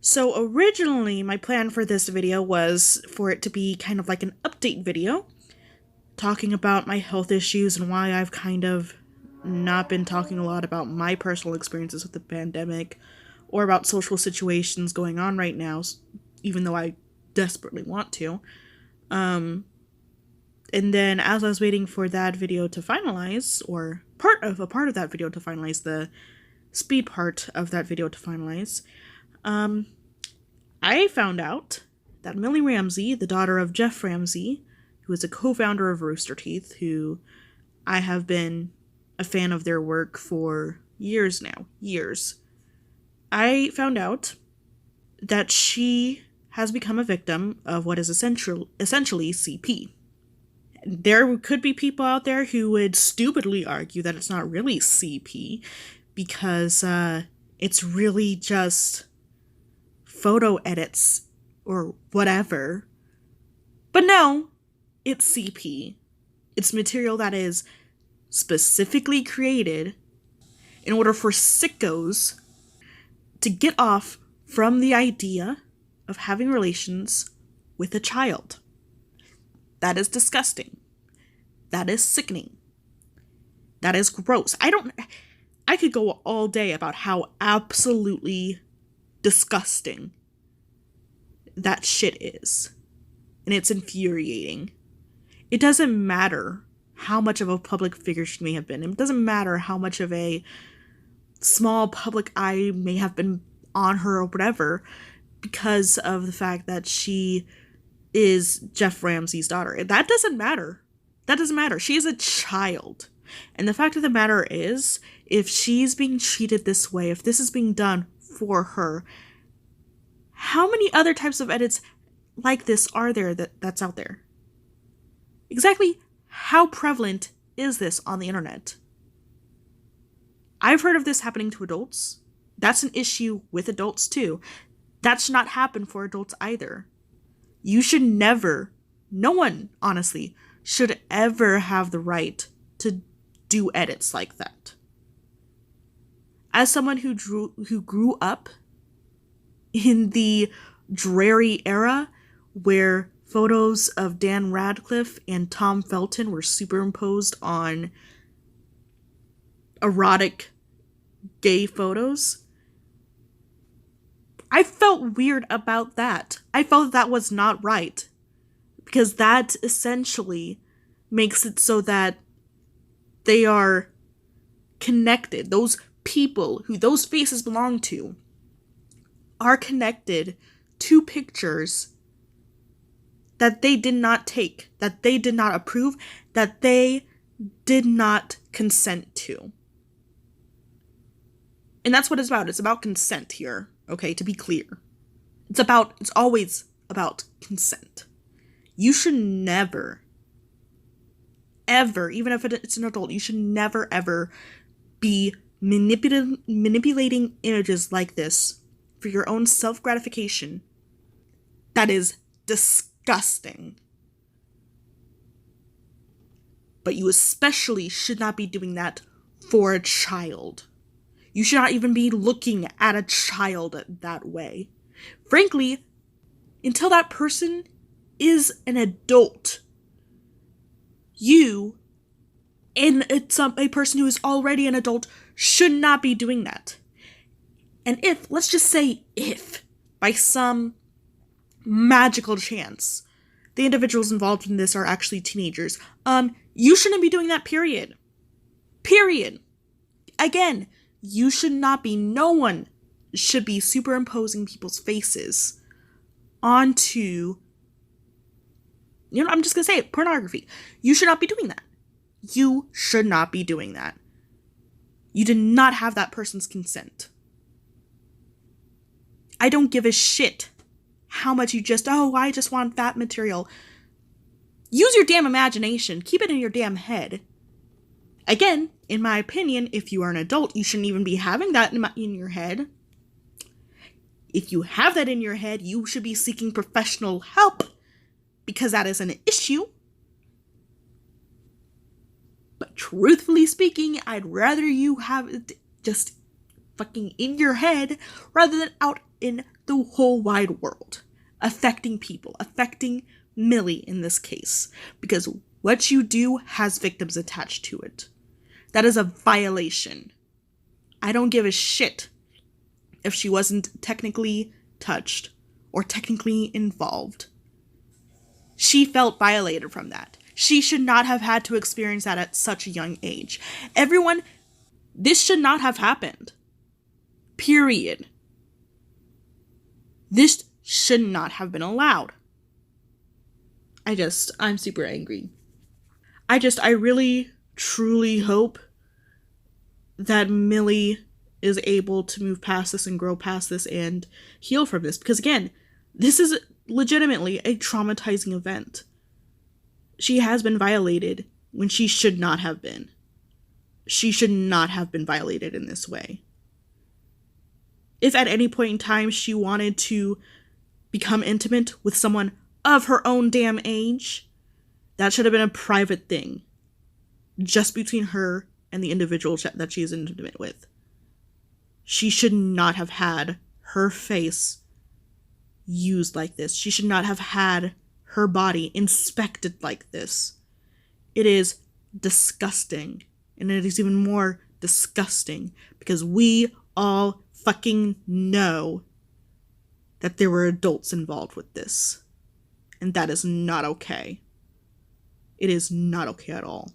So originally, my plan for this video was for it to be kind of like an update video, talking about my health issues and why I've kind of not been talking a lot about my personal experiences with the pandemic or about social situations going on right now, even though I desperately want to. And then as I was waiting for that video to finalize, or a part of that video to finalize, the speed part of that video to finalize, I found out that Millie Ramsey, the daughter of Jeff Ramsey, who is a co-founder of Rooster Teeth, who I have been a fan of their work for years now. Years. I found out that she has become a victim of what is essentially CP. There could be people out there who would stupidly argue that it's not really CP because it's really just photo edits or whatever. But no, it's CP. It's material that is specifically created in order for sickos to get off from the idea of having relations with a child. That is disgusting. That is sickening. That is gross. I could go all day about how absolutely disgusting that shit is. And it's infuriating. It doesn't matter how much of a public figure she may have been. It doesn't matter how much of a small public eye may have been on her or whatever, because of the fact that she is Jeff Ramsey's daughter. That doesn't matter. That doesn't matter. She is a child. And the fact of the matter is, if she's being treated this way, if this is being done for her, how many other types of edits like this are there that's out there? Exactly how prevalent is this on the internet? I've heard of this happening to adults. That's an issue with adults too. That should not happen for adults either. You should never, no one, honestly, should ever have the right to do edits like that. As someone who grew up in the dreary era where photos of Dan Radcliffe and Tom Felton were superimposed on erotic gay photos, I felt weird about that. I felt that was not right. Because that essentially makes it so that they are connected. Those people who those faces belong to are connected to pictures that they did not take, that they did not approve, that they did not consent to. And that's what it's about. It's about consent here. Okay, to be clear. It's always about consent. You should never, ever, even if it's an adult, you should never, ever be manipulating images like this for your own self-gratification. That is disgusting. But you especially should not be doing that for a child. You should not even be looking at a child that way. Frankly, until that person is an adult, you, and it's a person who is already an adult, should not be doing that. And if, let's just say if, by some magical chance, the individuals involved in this are actually teenagers, you shouldn't be doing that, period. Period. Again, you should not be, no one should be superimposing people's faces onto, I'm just gonna say it, pornography. You should not be doing that. You should not be doing that. You did not have that person's consent. I don't give a shit how much you I just want that material. Use your damn imagination. Keep it in your damn head. Again, in my opinion, if you are an adult, you shouldn't even be having that in your head. If you have that in your head, you should be seeking professional help, because that is an issue. But truthfully speaking, I'd rather you have it just fucking in your head rather than out in the whole wide world, affecting people, affecting Millie in this case, because what you do has victims attached to it. That is a violation. I don't give a shit if she wasn't technically touched or technically involved. She felt violated from that. She should not have had to experience that at such a young age. Everyone, this should not have happened. Period. This should not have been allowed. I'm super angry. I really, truly hope that Millie is able to move past this and grow past this and heal from this. Because again, this is legitimately a traumatizing event. She has been violated when she should not have been. She should not have been violated in this way. If at any point in time she wanted to become intimate with someone of her own damn age, that should have been a private thing. Just between her and the individual that she is intimate with. She should not have had her face used like this. She should not have had her body inspected like this. It is disgusting. And it is even more disgusting because we all fucking know that there were adults involved with this. And that is not okay. It is not okay at all.